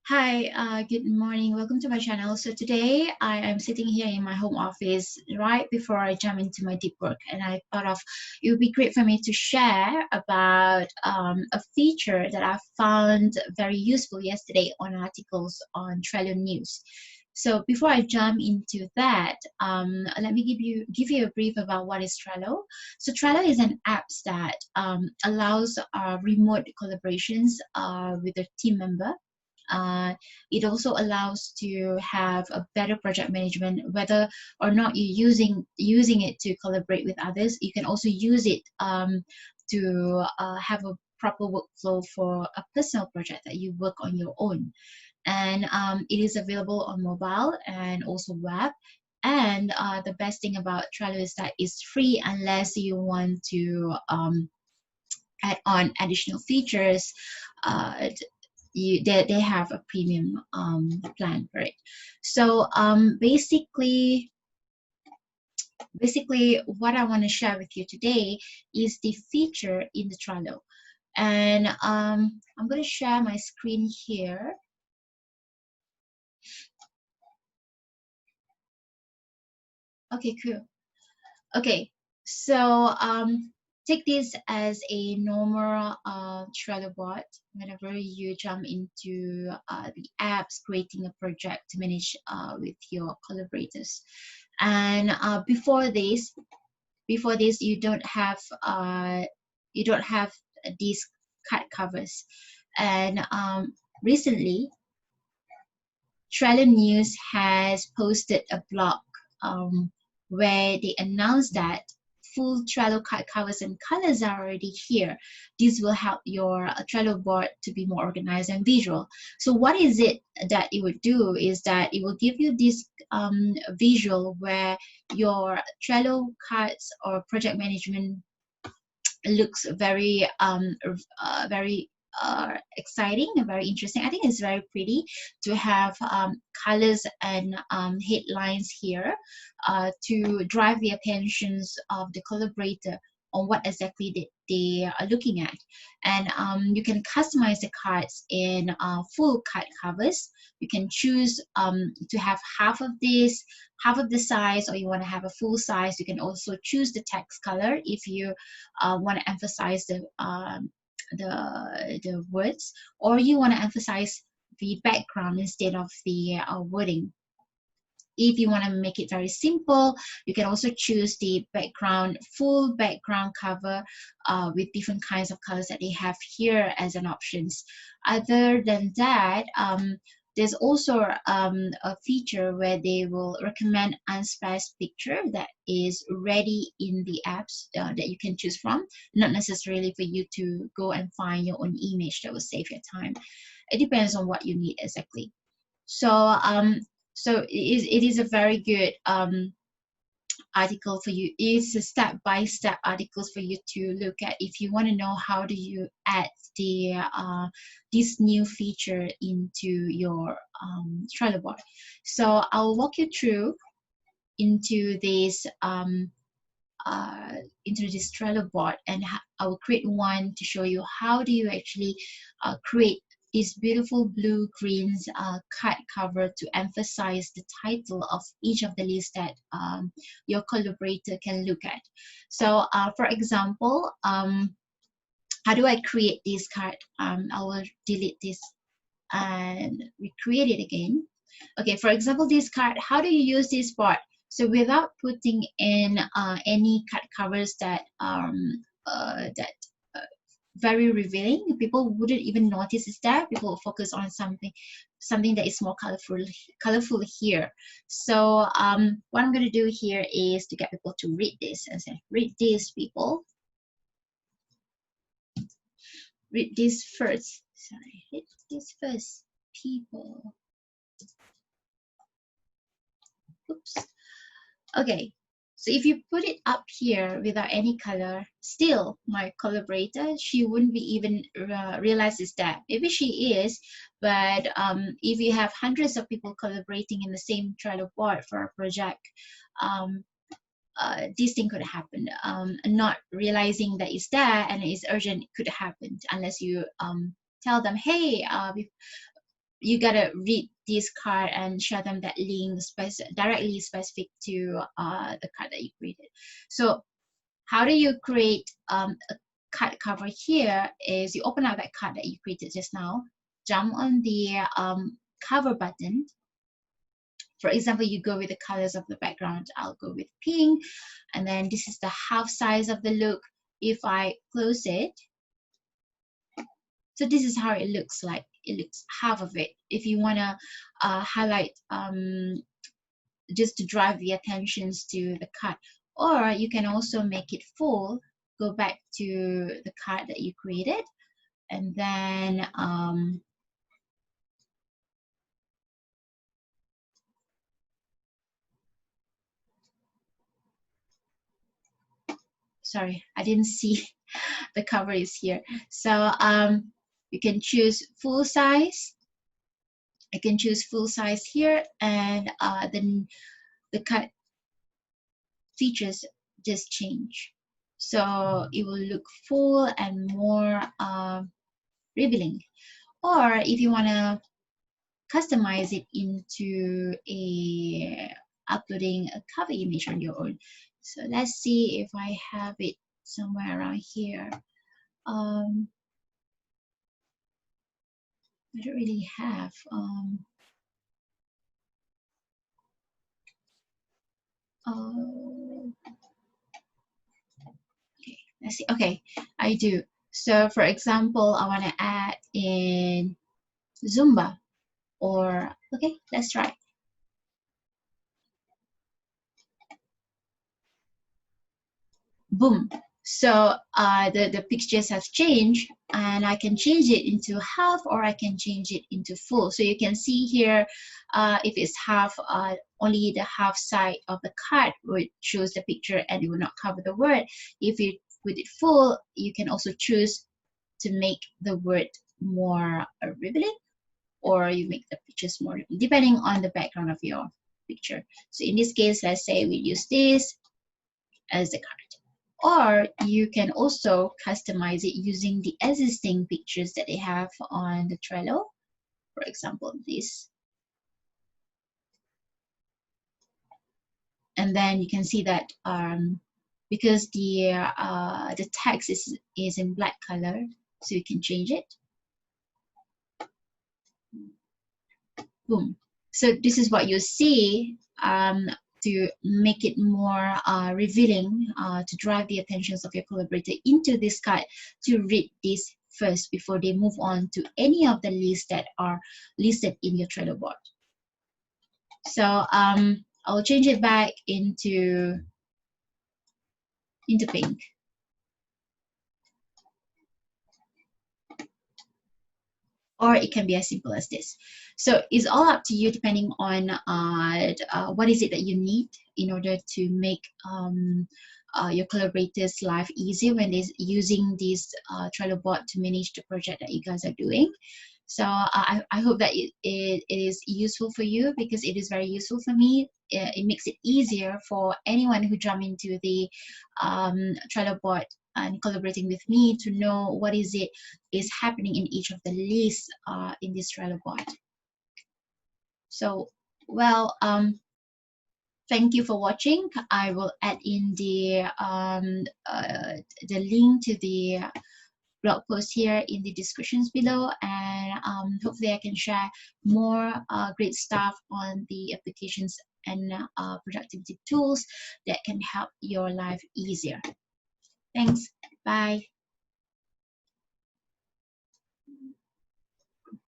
Hi, good morning. Welcome to my channel. So today I am sitting here in my home office right before I jump into my deep work, and I thought of it would be great for me to share about a feature that I found very useful yesterday on articles on Trello News. So before I jump into that, let me give you a brief about what is Trello. So Trello is an app that allows remote collaborations with a team member. It also allows to have a better project management, whether or not you're using it to collaborate with others. You can also use it to have a proper workflow for a personal project that you work on your own. And it is available on mobile and also web. And the best thing about Trello is that it's free unless you want to add on additional features. Uh, they have a premium plan for it. So basically what I want to share with you today is the feature in the Trello. And I'm going to share my screen here. Okay, cool. Okay, so take this as a normal Trello board. Whenever you jump into the apps, creating a project to manage with your collaborators. And before this, you don't have these card covers. And recently, Trello News has posted a blog where they announced that full Trello card covers and colors are already here. This will help your Trello board to be more organized and visual. So what is it that it would do is that it will give you this visual where your Trello cards or project management looks very exciting and very interesting. I think it's very pretty to have colors and headlines here to drive the attentions of the collaborator on what exactly they are looking at. And you can customize the cards in full card covers. You can choose to have half of this, half of the size, or you want to have a full size. You can also choose the text color if you want to emphasize the words, or you want to emphasize the background instead of the wording. If you want to make it very simple, you can also choose the full background cover with different kinds of colors that they have here as an options. Other than that, there's also a feature where they will recommend unsplashed picture that is ready in the apps that you can choose from, not necessarily for you to go and find your own image. That will save your time. It depends on what you need exactly. So it is a very good article for you. It's a step-by-step articles for you to look at if you want to know how do you add the this new feature into your Trello board. So I'll walk you through into this Trello board, and I will create one to show you how do you actually create this beautiful blue greens card cover to emphasize the title of each of the lists that your collaborator can look at. So for example, how do I create this card? I will delete this and recreate it again. Okay, for example, this card, how do you use this board? So without putting in any card covers that very revealing, people wouldn't even notice it's there. People will focus on something that is more colorful here. So what I'm going to do here is to get people to read this and say, read this, people. Read this first. Sorry, read this first, people. Oops. Okay, so if you put it up here without any color, still my collaborator, she wouldn't be even realize it's that. Maybe she is, but if you have hundreds of people collaborating in the same Trello board for a project, this thing could happen. Not realizing that it's there and it's urgent could happen unless you tell them, hey, you gotta read this card and show them that link directly specific to the card that you created. So how do you create a card cover here is you open up that card that you created just now, jump on the cover button. For example, you go with the colors of the background. I'll go with pink, and then this is the half size of the look. If I close it, so this is how it looks like. It looks half of it. If you want to highlight just to drive the attentions to the card, or you can also make it full, go back to the card that you created, and then sorry, I didn't see the cover is here. So you can choose full size. I can choose full size here, and then the cut features just change. So it will look full and more revealing. Or if you want to customize it into uploading a cover image on your own. So let's see if I have it somewhere around here. I don't really have. Okay, let's see. Okay, I do. So for example, I want to add in Zumba, or okay, let's try. Boom. So the pictures have changed, and I can change it into half, or I can change it into full. So you can see here, if it's half, only the half side of the card would shows the picture and it will not cover the word. If you put it full, you can also choose to make the word more revealing, or you make the pictures more revealing, depending on the background of your picture. So in this case, let's say we use this as the card. Or you can also customize it using the existing pictures that they have on the Trello. For example, this. And then you can see that because the text is in black color, so you can change it. Boom. So this is what you see to make it more revealing, to drive the attentions of your collaborator into this card to read this first before they move on to any of the lists that are listed in your Trello board. So I'll change it back into pink. Or it can be as simple as this. So it's all up to you, depending on what is it that you need in order to make your collaborators' life easier when they're using this Trello board to manage the project that you guys are doing. So I hope that it is useful for you, because it is very useful for me. It makes it easier for anyone who jump into the Trello board and collaborating with me to know what is happening in each of the lists in this Trello board. So, well, thank you for watching. I will add in the link to the blog post here in the descriptions below, and hopefully I can share more great stuff on the applications and productivity tools that can help your life easier. Thanks. Bye.